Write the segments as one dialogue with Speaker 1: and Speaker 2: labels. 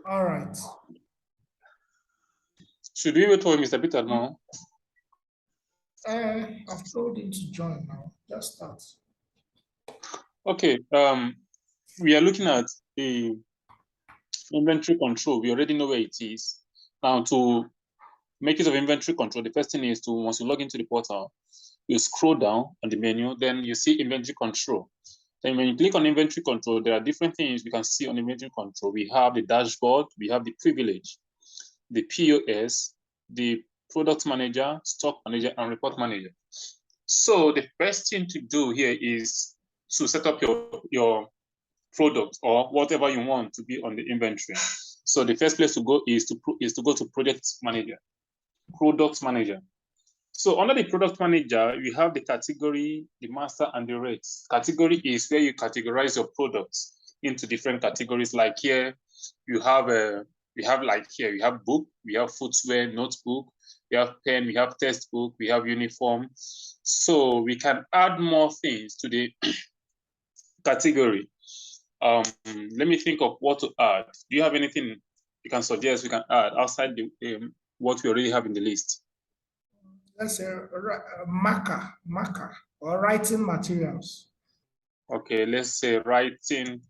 Speaker 1: All right.
Speaker 2: Should we wait for Mr. Peter now?
Speaker 1: I've told him to join now. Just start.
Speaker 2: Okay. We are looking at the inventory control. We already know where it is. Now, to make use of inventory control, the first thing is to, once you log into the portal, you scroll down on the menu, then you see inventory control. Then when you click on inventory control, there are different things we can see on inventory control. We have the dashboard, we have the privilege, the POS, the product manager, stock manager, and report manager. So the first thing to do here is to set up your product or whatever you want to be on the inventory. So the first place to go is to go to product manager. So under the product manager, you have the category, the master, and the rates. Category is where you categorize your products into different categories. Like here, you have you have book, we have footwear, notebook, we have pen, we have textbook, we have uniform. So we can add more things to the category. Let me think of what to add. Do you have anything you can suggest we can add outside the what we already have in the list?
Speaker 1: Let's say marker or writing materials.
Speaker 2: Okay, let's say writing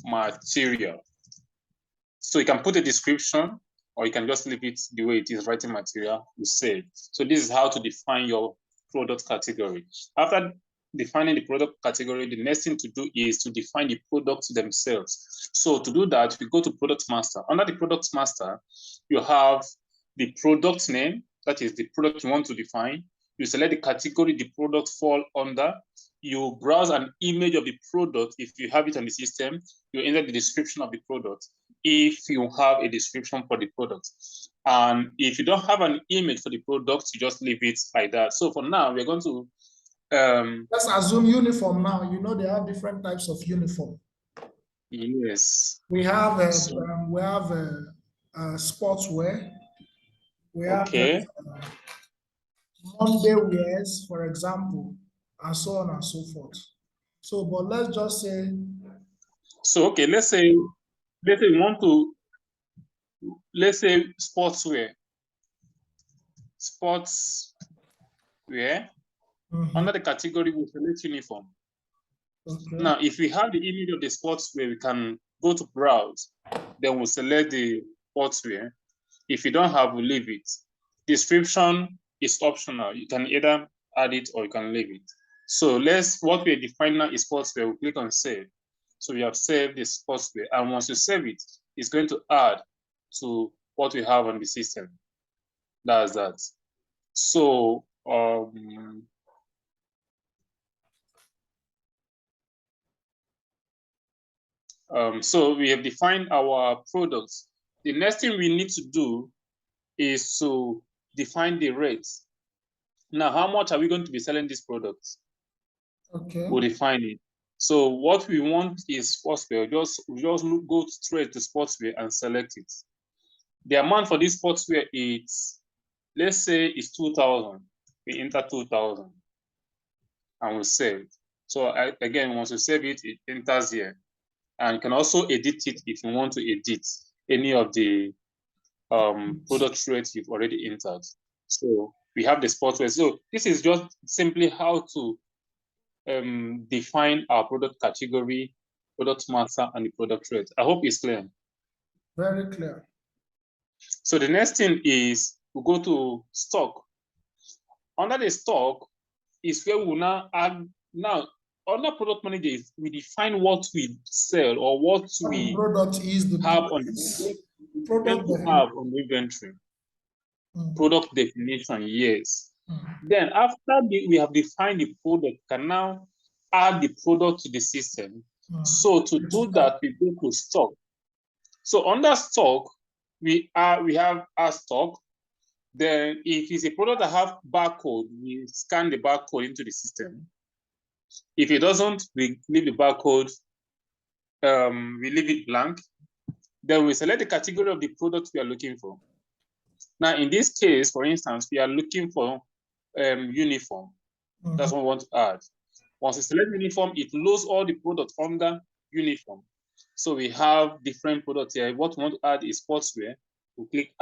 Speaker 2: material. So you can put a description or you can just leave it the way it is, writing material, you save. So this is how to define your product category. After defining the product category, the next thing to do is to define the products themselves. So to do that, we go to product master. Under the product master, you have the product name, that is the product you want to define. You select the category the product fall under. You browse an image of the product if you have it on the system. You enter the description of the product if you have a description for the product. And if you don't have an image for the product, you just leave it like that. So for now, we're going to
Speaker 1: let's assume uniform now. You know they have different types of uniform.
Speaker 2: Yes.
Speaker 1: We have sportswear. We have Monday wears, for example, and so on and so forth. So, but let's just say.
Speaker 2: So okay, let's say we want to, let's say sportswear. Sportswear. Under the category, we select uniform.
Speaker 1: Okay.
Speaker 2: Now, if we have the image of the sportswear, we can go to browse. Then we'll select the sportswear. If you don't have, we'll leave it. Description is optional. You can either add it or you can leave it. So what we define now is sportswear. We'll click on save. So we have saved the sportswear. And once you save it, it's going to add to what we have on the system. That's that. So so we have defined our products. The next thing we need to do is to define the rates. Now, how much are we going to be selling these products?
Speaker 1: Okay.
Speaker 2: We'll define it. So what we want is sportswear. We just go straight to sportswear and select it. The amount for this sportswear is, let's say it's 2,000. We enter 2,000 and we'll save it. So again, once you save it, it enters here. And you can also edit it if you want to edit any of the product rates you've already entered. So we have the sportswear. So this is just simply how to define our product category, product master, and the product rate. I hope it's clear.
Speaker 1: Very clear.
Speaker 2: So the next thing is we go to stock. Under the stock is where we will now add. Now, under product manager, we define what we sell or what we
Speaker 1: product is the
Speaker 2: have on the inventory. Product definition, yes. Then after we have defined the product, can now add the product to the system. So to do that, we go to stock. So under stock, we have our stock. Then if it's a product that have barcode, we scan the barcode into the system. If it doesn't, we leave the barcode, we leave it blank. Then we select the category of the product we are looking for. Now, in this case, for instance, we are looking for uniform. That's what we want to add. Once we select uniform, it loads all the products under uniform. So we have different products here. What we want to add is sportswear. We click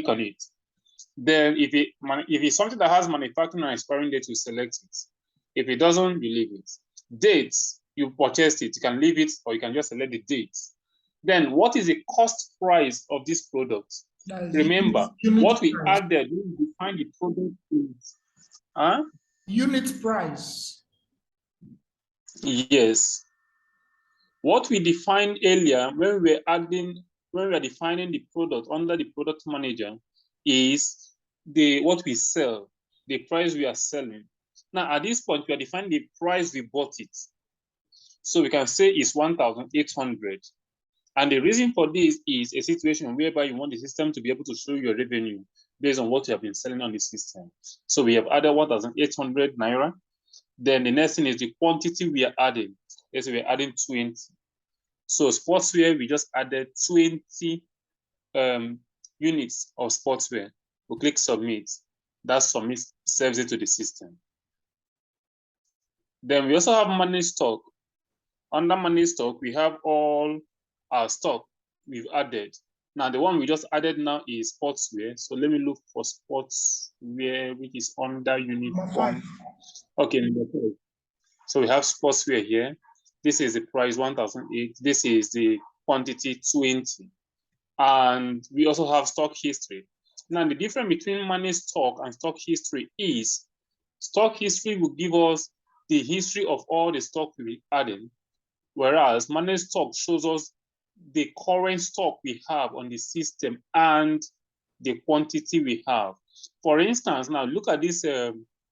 Speaker 2: on it. Then if it's something that has manufacturing and expiring date, we select it. If it doesn't, you leave it. Dates, you purchased it, you can leave it, or you can just select the dates. Then what is the cost price of this product? Remember, what we added, we define the product is
Speaker 1: unit price.
Speaker 2: Yes. What we defined earlier when we are defining the product under the product manager is what we sell, the price we are selling. Now at this point, we are defining the price we bought it. So we can say it's 1,800. And the reason for this is a situation whereby you want the system to be able to show your revenue based on what you have been selling on the system. So we have added 1,800 naira. Then the next thing is the quantity we are adding. Let's say we're adding 20. So sportswear, we just added 20 units of sportswear. We'll click submit. That submit saves it to the system. Then we also have managed stock. Under managed stock, we have all our stock we've added. Now, the one we just added now is sportswear. So let me look for sportswear, which is under uniform. Okay, number 5. So we have sportswear here. This is the price 1,008. This is the quantity 20. And we also have stock history. Now, the difference between managed stock and stock history is stock history will give us the history of all the stock we added, whereas managed stock shows us the current stock we have on the system and the quantity we have. For instance, now look at this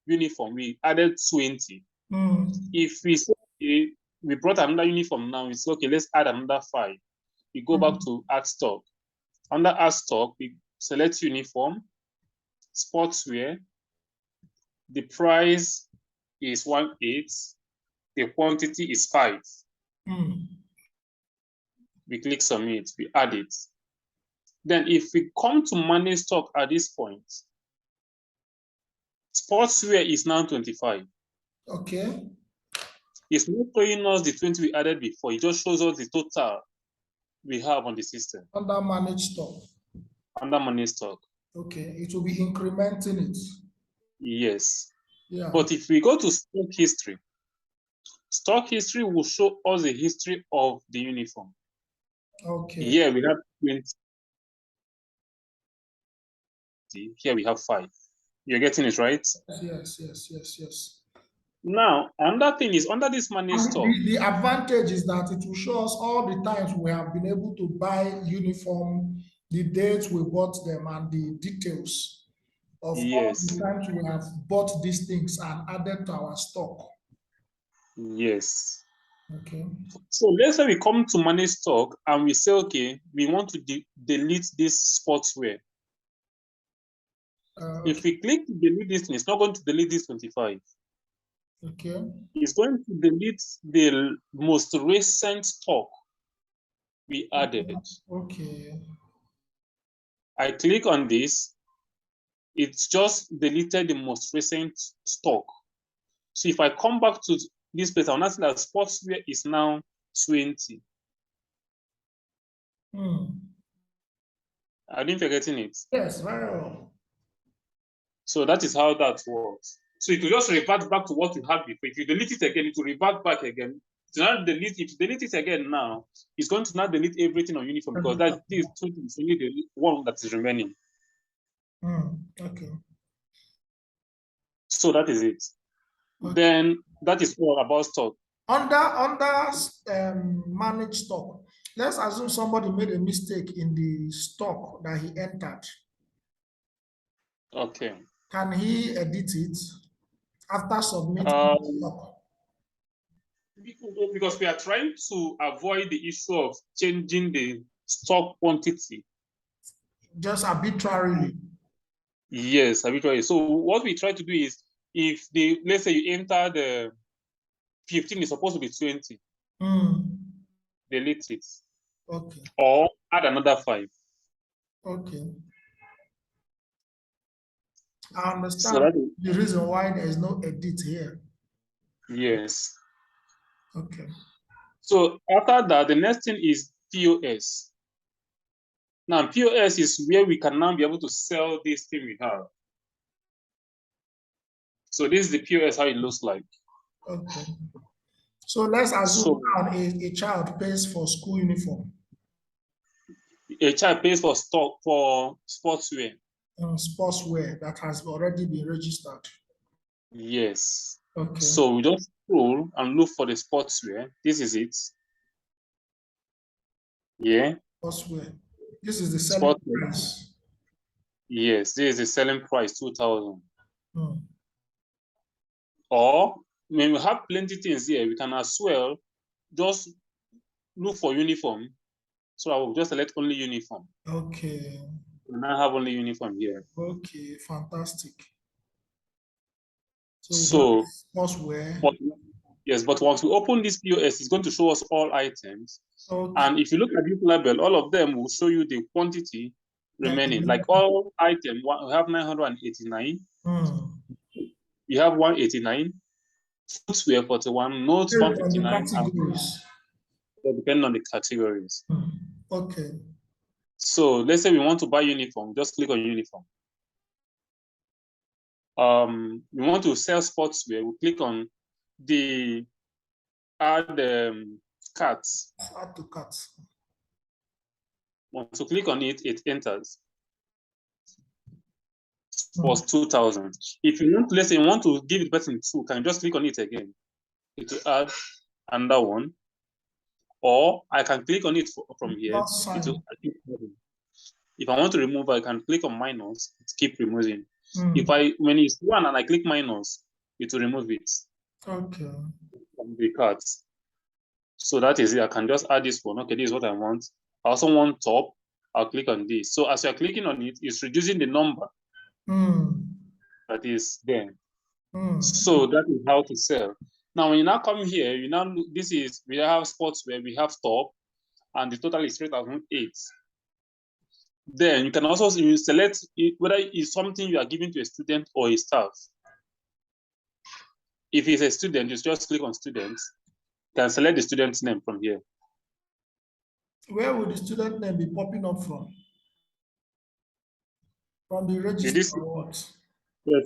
Speaker 2: uniform. We added 20. If we say we brought another uniform now, it's okay, let's add another 5. We go back to add stock. Under add stock, we select uniform, sportswear. The price is 18. The quantity is 5. We click submit, we add it. Then if we come to manage stock at this point, sportswear is now 25.
Speaker 1: Okay.
Speaker 2: It's not showing us the 20 we added before. It just shows us the total we have on the system.
Speaker 1: Under managed stock.
Speaker 2: Under managed stock.
Speaker 1: Okay, it will be incrementing it.
Speaker 2: Yes.
Speaker 1: Yeah.
Speaker 2: But if we go to stock history will show us the history of the uniform.
Speaker 1: Okay.
Speaker 2: Here we have 20. Here we have 5. You're getting it, right?
Speaker 1: Yes.
Speaker 2: Now, another thing is under this managed stock.
Speaker 1: The advantage is that it will show us all the times we have been able to buy uniform, the dates we bought them, and the details of all the times we have bought these things and added to our stock.
Speaker 2: Yes.
Speaker 1: Okay.
Speaker 2: So let's say we come to manage stock and we say, okay, we want to delete this sportswear.
Speaker 1: Okay.
Speaker 2: If we click to delete this thing, it's not going to delete this 25.
Speaker 1: Okay.
Speaker 2: It's going to delete the most recent stock we added.
Speaker 1: Okay.
Speaker 2: I click on this. It's just deleted the most recent stock. So if I come back to this place, I'll notice that sportswear is now 20. I didn't forget it.
Speaker 1: Yes, very well.
Speaker 2: So that is how that works. So it will just revert back to what you had before. If you delete it again, it will revert back again. To not delete, if you delete it again now, it's going to not delete everything on uniform because that is only the one that is remaining.
Speaker 1: Okay.
Speaker 2: So that is it. Okay. Then that is all about stock.
Speaker 1: Under managed stock, let's assume somebody made a mistake in the stock that he entered.
Speaker 2: Okay.
Speaker 1: Can he edit it after submitting stock?
Speaker 2: Because we are trying to avoid the issue of changing the stock quantity.
Speaker 1: Just arbitrarily.
Speaker 2: Yes, arbitrarily. So what we try to do is, if let's say you enter the 15 is supposed to be 20. Delete it.
Speaker 1: Okay.
Speaker 2: Or add another 5.
Speaker 1: Okay. I understand the reason why there is no edit here.
Speaker 2: Yes.
Speaker 1: Okay.
Speaker 2: So after that, the next thing is POS. Now, POS is where we can now be able to sell this thing we have. So this is the POS, how it looks like.
Speaker 1: Okay. So let's assume
Speaker 2: So
Speaker 1: now a child pays for school uniform.
Speaker 2: a child pays for stock for sportswear.
Speaker 1: Sportswear that has already been registered.
Speaker 2: Yes.
Speaker 1: Okay.
Speaker 2: So we just scroll and look for the sportswear. This is it. Yeah.
Speaker 1: Sportswear. This is the selling price.
Speaker 2: Yes, this is the selling price, 2,000.
Speaker 1: Hmm.
Speaker 2: Or when we have plenty things here, we can as well just look for uniform. So I will just select only uniform.
Speaker 1: Okay.
Speaker 2: And I have only uniform here.
Speaker 1: Okay, fantastic.
Speaker 2: So
Speaker 1: sportswear.
Speaker 2: Yes, but once we open this POS, it's going to show us all items.
Speaker 1: Okay.
Speaker 2: And if you look at this label, all of them will show you the quantity remaining. Like all items, we have 989. You have 189. Footwear 41, notes 159. Depending on the categories.
Speaker 1: Okay.
Speaker 2: So let's say we want to buy uniform, just click on uniform. We want to sell sportswear, we click on the add carts.
Speaker 1: Add to carts.
Speaker 2: Once you click on it, it enters. Was 2,000. If you want, let's say you want to give the person 2, can you just click on it again? It will add another one. Or I can click on it from here. If I want to remove, I can click on minus, it keep removing. When it's 1 and I click minus, it will remove it.
Speaker 1: Okay.
Speaker 2: From the cards. So that is it. I can just add this one. Okay, this is what I want. I also want top. I'll click on this. So as you're clicking on it, it's reducing the number that is there. So that is how to sell. Now, when you now come here, you now look, this is, we have sportswear, we have top, and the total is 3,008. Then you can also select whether it's something you are giving to a student or a staff. If it's a student, you just click on students. You can select the student's name from here.
Speaker 1: Where would the student name be popping up from? From the register or what?
Speaker 2: Yeah,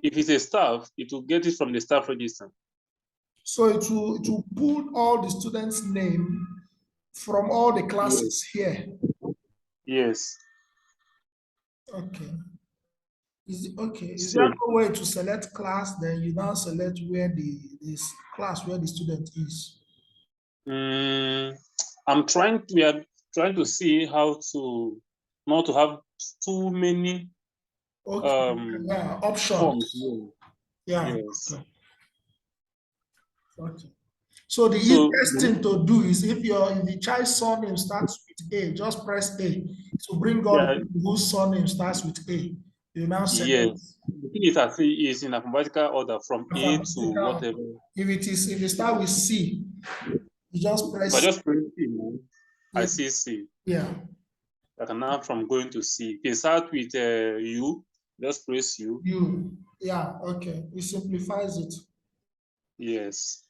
Speaker 2: if it's a staff, it will get it from the staff register.
Speaker 1: So it will pull all the students' name from all the classes here.
Speaker 2: Yes.
Speaker 1: Okay. Is there no way to select class, then you now select where this class where the student is?
Speaker 2: We are trying to see how to not to have too many
Speaker 1: options.
Speaker 2: Forms.
Speaker 1: Yeah.
Speaker 2: Yes.
Speaker 1: Okay. So the easiest thing to do is if the child's surname starts with A, just press A to bring up whose surname starts with A. You now select.
Speaker 2: Yes. The thing is in alphabetical order from A to whatever.
Speaker 1: If it starts with C, you just press.
Speaker 2: If I just press C, I see C.
Speaker 1: Yeah.
Speaker 2: I can now from going to C. If it starts with U, just press U.
Speaker 1: U. Yeah. Okay. It simplifies it.
Speaker 2: Yes.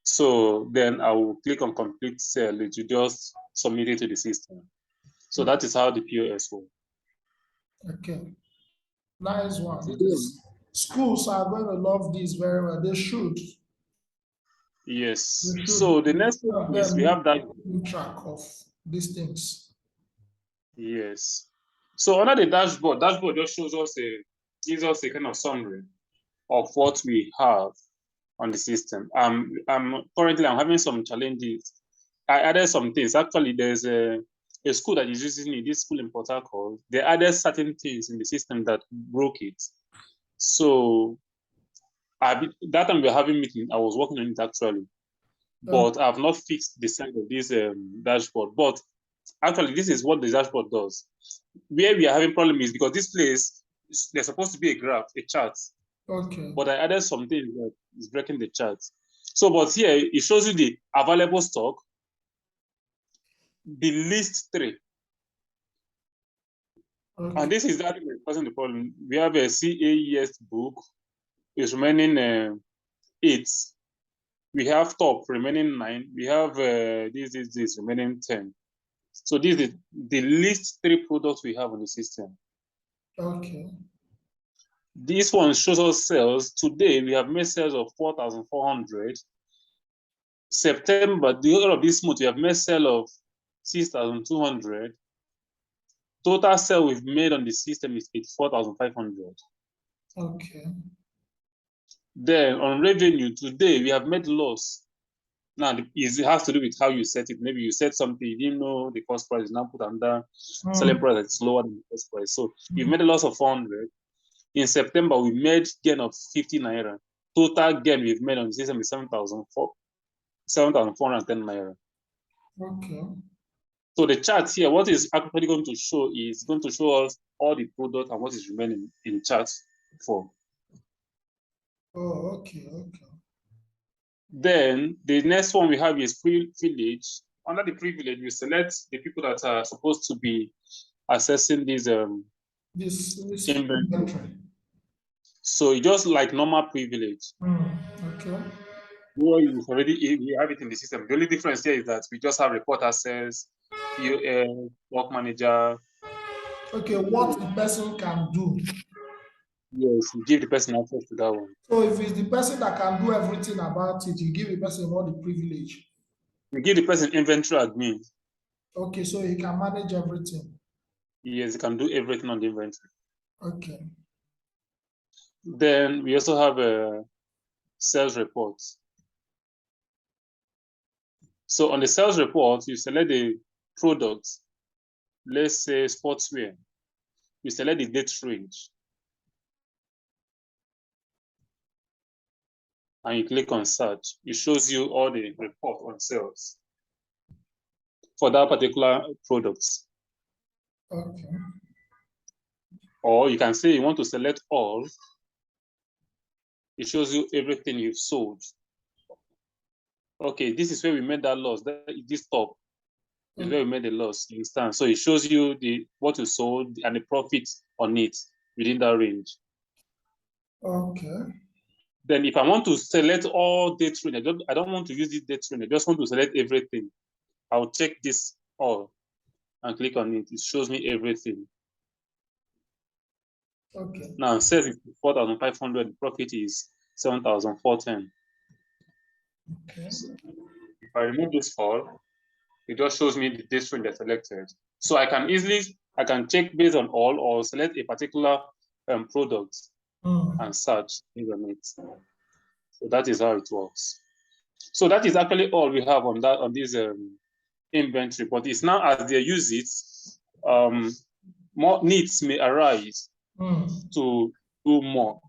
Speaker 2: So then I will click on complete cell. It will just submit it to the system. So that is how the POS works.
Speaker 1: Okay. Nice one. Schools are going to love this very well. They should.
Speaker 2: Yes. So the next one is we have that
Speaker 1: track of these things.
Speaker 2: Yes. So under the dashboard just shows us gives us a kind of summary of what we have on the system. Currently I'm having some challenges. I added some things. Actually, there's a school that is using it, this school in Port Harcourt. They added certain things in the system that broke it. So that time we were having meeting, I was working on it actually, but I've not fixed the side of this dashboard. But actually, this is what the dashboard does. Where we are having problem is because this place, there's supposed to be a graph, a chart.
Speaker 1: Okay.
Speaker 2: But I added something that is breaking the chart. So, but here it shows you the available stock, the list 3. Okay. And this is that causing the problem. We have a CAES book. It's remaining 8. We have top remaining 9. We have this remaining 10. So this is the least 3 products we have on the system.
Speaker 1: Okay.
Speaker 2: This one shows us sales. Today we have made sales of 4,400. September, the whole of this month, we have made sale of 6,200. Total sale we've made on the system is 84,500.
Speaker 1: Okay.
Speaker 2: Then on revenue, today we have made loss. Now it has to do with how you set it. Maybe you set something, you didn't know the cost price is now put under selling price that's lower than the cost price. So you've made a loss of 400. In September, we made gain of 50 naira. Total gain we've made on the system is 7,410 naira.
Speaker 1: Okay.
Speaker 2: So the chart here, what is actually going to show is going to show us all the product and what is remaining in chart form.
Speaker 1: Oh, okay, okay.
Speaker 2: Then the next one we have is privilege. Under the privilege, you select the people that are supposed to be accessing this inventory. So it's just like normal privilege.
Speaker 1: Okay.
Speaker 2: Where you have it in the system. The only difference here is that we just have report access, POL, work manager.
Speaker 1: Okay, what the person can do.
Speaker 2: Yes, you give the person access to that one.
Speaker 1: So if it's the person that can do everything about it, you give the person all the privilege.
Speaker 2: You give the person inventory admin.
Speaker 1: Okay, so he can manage everything.
Speaker 2: Yes, he can do everything on the inventory.
Speaker 1: Okay.
Speaker 2: Then we also have a sales report. So on the sales report, you select the products. Let's say sportswear. You select the date range. And you click on search. It shows you all the report on sales for that particular products.
Speaker 1: Okay.
Speaker 2: Or you can say you want to select all. It shows you everything you've sold. Okay, this is where we made that loss. This top is where we made the loss. You understand? So it shows you what you sold and the profit on it within that range.
Speaker 1: Okay.
Speaker 2: Then if I want to select all date range, I don't want to use this date range. I just want to select everything. I'll check this all and click on it. It shows me everything.
Speaker 1: Okay.
Speaker 2: Now it says it's 4,500. The profit is 7,410.
Speaker 1: Okay.
Speaker 2: So if I remove this all, it just shows me the date range that's selected. So I can check based on all or select a particular product and search on it. So that is how it works. So that is actually all we have on this inventory. But it's now as they use it, more needs may arise to do more.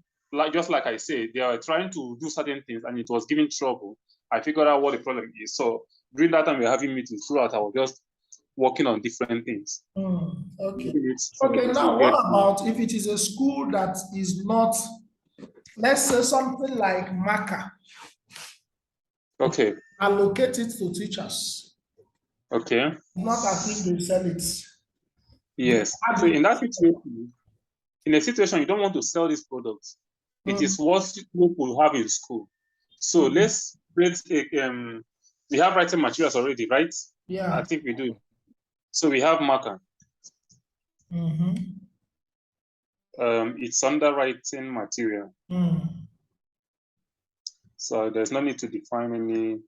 Speaker 2: Just like I said, they are trying to do certain things and it was giving trouble. I figured out what the problem is. So during that time we were having meetings throughout, I was just working on different things.
Speaker 1: Okay. Okay, now what about if it is a school that is not, let's say something like Maka?
Speaker 2: Okay.
Speaker 1: Allocate it to teachers.
Speaker 2: Okay.
Speaker 1: Not as if they sell it.
Speaker 2: Yes. So in that situation, in a situation you don't want to sell this product. It is what people have in school. So let's create we have writing materials already, right?
Speaker 1: Yeah.
Speaker 2: I think we do. So we have marker. It's under writing material. So there's no need to define any.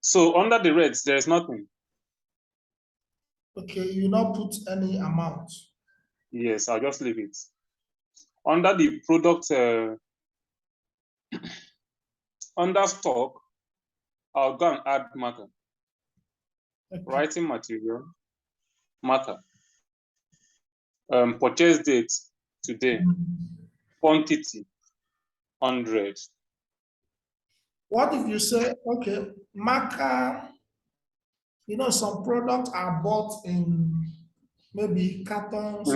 Speaker 2: So under the reds, there's nothing.
Speaker 1: Okay, you not put any amount.
Speaker 2: Yes, I'll just leave it. Under the product, under stock, I'll go and add marker. Okay. Writing material, marker. Purchase date today, quantity 100.
Speaker 1: What if you say, okay, marker, you know, some products are bought in maybe cartons.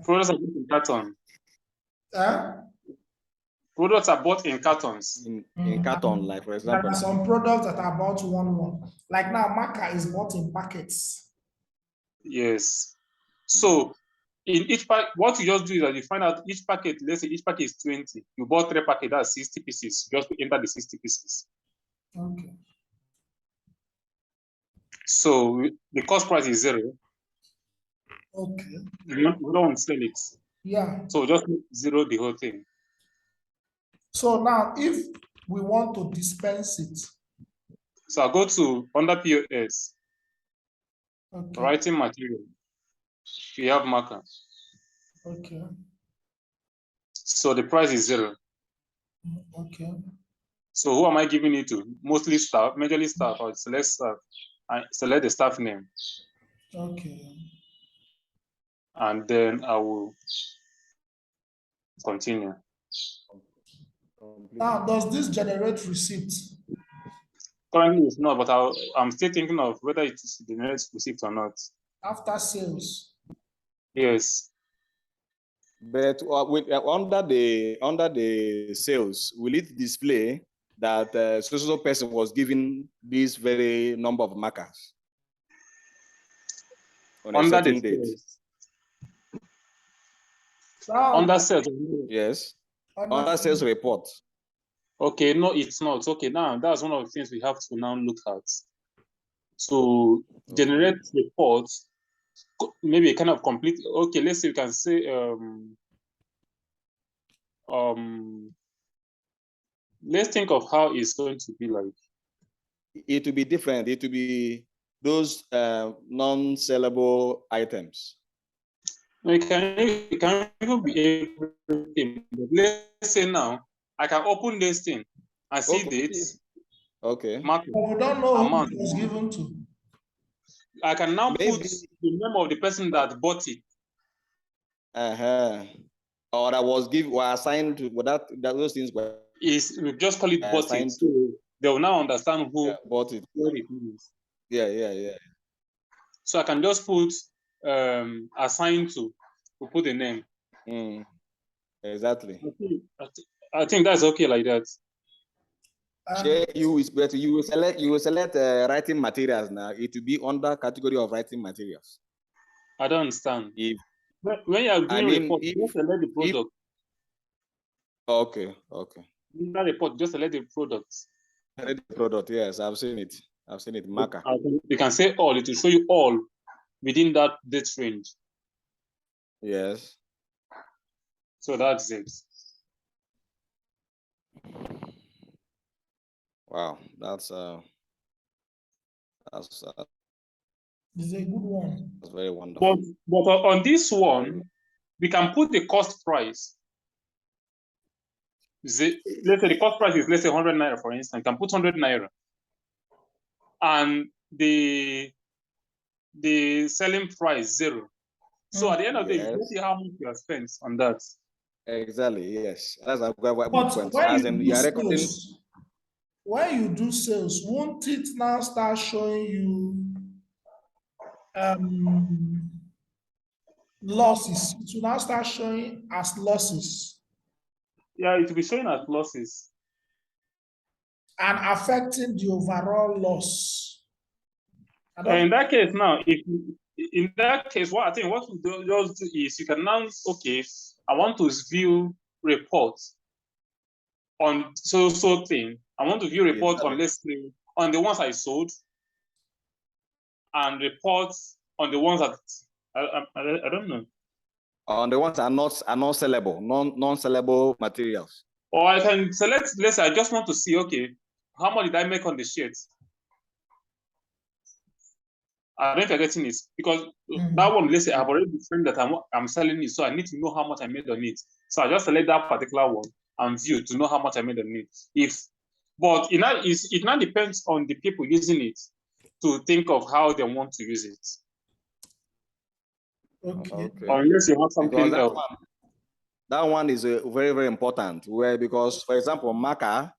Speaker 2: Products are bought in carton. Products are bought in cartons.
Speaker 3: In carton, like for example.
Speaker 1: There are some products that are bought one. Like now, marker is bought in packets.
Speaker 2: Yes. So in each pack, what you just do is that you find out each packet, let's say each packet is 20. You bought 3 packets, that's 60 pieces. Just enter the 60 pieces.
Speaker 1: Okay.
Speaker 2: So the cost price is 0.
Speaker 1: Okay.
Speaker 2: We don't want to sell it.
Speaker 1: Yeah.
Speaker 2: So just 0 the whole thing.
Speaker 1: So now if we want to dispense it,
Speaker 2: So I go to under POS,
Speaker 1: okay,
Speaker 2: writing material. We have marker.
Speaker 1: okay,
Speaker 2: So the price is 0.
Speaker 1: okay,
Speaker 2: So who am I giving it to? Mostly staff, majorly staff, or select staff. I select the staff name,
Speaker 1: okay.
Speaker 2: and then I will continue.
Speaker 1: Now, does this generate receipt?
Speaker 2: Currently, it's not, but I'm still thinking of whether it is the next receipt or not.
Speaker 1: After sales?
Speaker 2: Yes.
Speaker 3: But under the sales, will it display that so person was given this very number of markers on a
Speaker 2: Under
Speaker 3: certain
Speaker 2: the
Speaker 3: date?
Speaker 2: sales.
Speaker 1: Now,
Speaker 2: Under sales.
Speaker 3: Yes. Under sales report.
Speaker 2: Okay, no, it's not. Okay, now that's one of the things we have to now look at. To generate reports, maybe a kind of complete. Okay, let's say you can say let's think of how it's going to be like.
Speaker 3: It will be different. It will be those non-sellable items.
Speaker 2: No, it can even be everything. Let's say now I can open this thing and see dates.
Speaker 3: Okay.
Speaker 2: Market,
Speaker 1: we don't know
Speaker 2: amount.
Speaker 1: who it was given to.
Speaker 2: I can now put the name of the person that bought it.
Speaker 3: Or that was given or assigned to that those things were.
Speaker 2: We just call it bought it. So they will now understand who
Speaker 3: bought it.
Speaker 2: What it means.
Speaker 3: Yeah.
Speaker 2: So I can just put assigned to put the name.
Speaker 3: Exactly.
Speaker 2: I think that's okay like that.
Speaker 3: You will select writing materials now. It will be under category of writing materials.
Speaker 2: I don't understand. When you are doing report, just select the product.
Speaker 3: Okay.
Speaker 2: In that report, just select the product.
Speaker 3: The product, yes, I've seen it. Marker.
Speaker 2: You can say all. It will show you all within that date range.
Speaker 3: Yes.
Speaker 2: So that's it.
Speaker 3: Wow, that's
Speaker 1: it's a good one.
Speaker 3: That's very wonderful.
Speaker 2: But on this one, we can put the cost price. Let's say the cost price is, let's say 100 naira, for instance. You can put 100 naira. And the selling price 0. So at the end of the day, you see how much you have spent on that.
Speaker 3: Exactly, yes. That's a good point.
Speaker 1: When you do sales, won't it now start showing you losses? It will now start showing as losses.
Speaker 2: Yeah, it will be showing as losses.
Speaker 1: And affecting the overall loss.
Speaker 2: In that case now, what I think what we just do is you can now, okay, I want to view reports on so thing. I want to view reports on, let's say, on the ones I sold, and reports on the ones that I don't know.
Speaker 3: On the ones that are not sellable, non-sellable materials.
Speaker 2: Or I can select, let's say I just want to see, okay, how much did I make on the sheet? I don't know if you're getting it, because that one, let's say I've already defined that I'm selling it, so I need to know how much I made on it. So I just select that particular one and view to know how much I made on it. But it now depends on the people using it to think of how they want to use it.
Speaker 1: Okay.
Speaker 2: Unless you have something else.
Speaker 3: That one is very, very important. Because, for example, marker,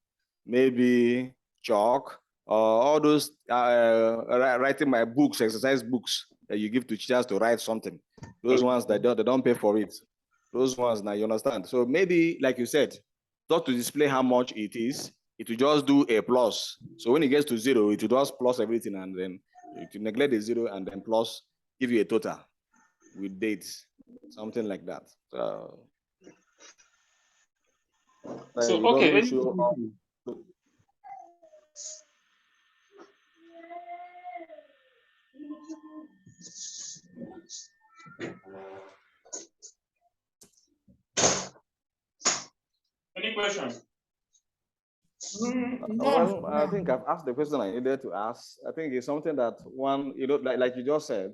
Speaker 3: maybe chalk, all those writing my books, exercise books that you give to teachers to write something. Those ones that they don't pay for it. Those ones now, you understand. So maybe, like you said, not to display how much it is, it will just do a plus. So when it gets to 0, it will just plus everything, and then it will neglect the 0 and then plus, give you a total. with dates, something like that.
Speaker 2: So
Speaker 3: it
Speaker 2: okay,
Speaker 3: doesn't show up.
Speaker 2: Any questions?
Speaker 3: Well, I think I've asked the question I needed to ask. I think it's something that one, like you just said,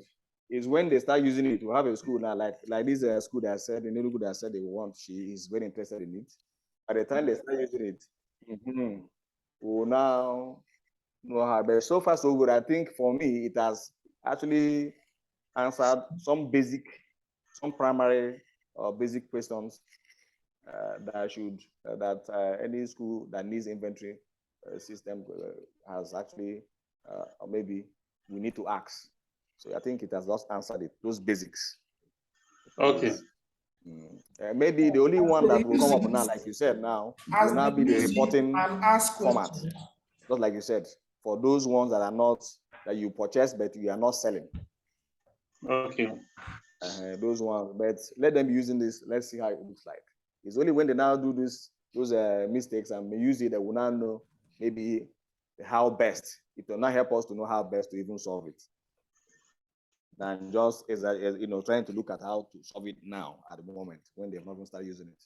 Speaker 3: is when they start using it to have a school now, like this school that said, the new that said they want, she is very interested in it. By the time they start using it, will now know how. But so far so good. I think for me, it has actually answered some primary or basic questions that any school that needs inventory system has actually, or maybe we need to ask. So I think it has just answered it, those basics.
Speaker 2: Okay.
Speaker 3: Maybe the only one that will come up now, like you said, now will now be the reporting format. Just like you said, for those ones that are not, that you purchase but you are not selling.
Speaker 2: Okay.
Speaker 3: Those ones, but let them be using this. Let's see how it looks like. It's only when they now do those mistakes and use it that we now know maybe how best. It will not help us to know how best to even solve it. Than just as trying to look at how to solve it now at the moment when they've not even started using it.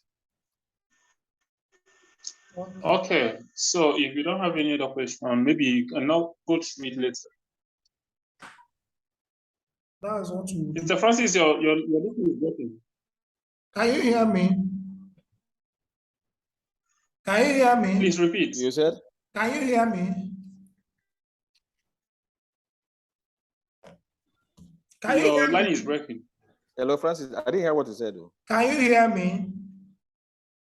Speaker 2: Okay, so if you don't have any other question, maybe you can now go through it later.
Speaker 1: That's what you do.
Speaker 2: Mr. Francis, your looking is working.
Speaker 1: Can you hear me? Can you hear me?
Speaker 2: Please repeat.
Speaker 3: You said?
Speaker 1: Can you hear me?
Speaker 2: Your line is breaking.
Speaker 3: Hello, Francis. I didn't hear what you said, though.
Speaker 1: Can you hear me?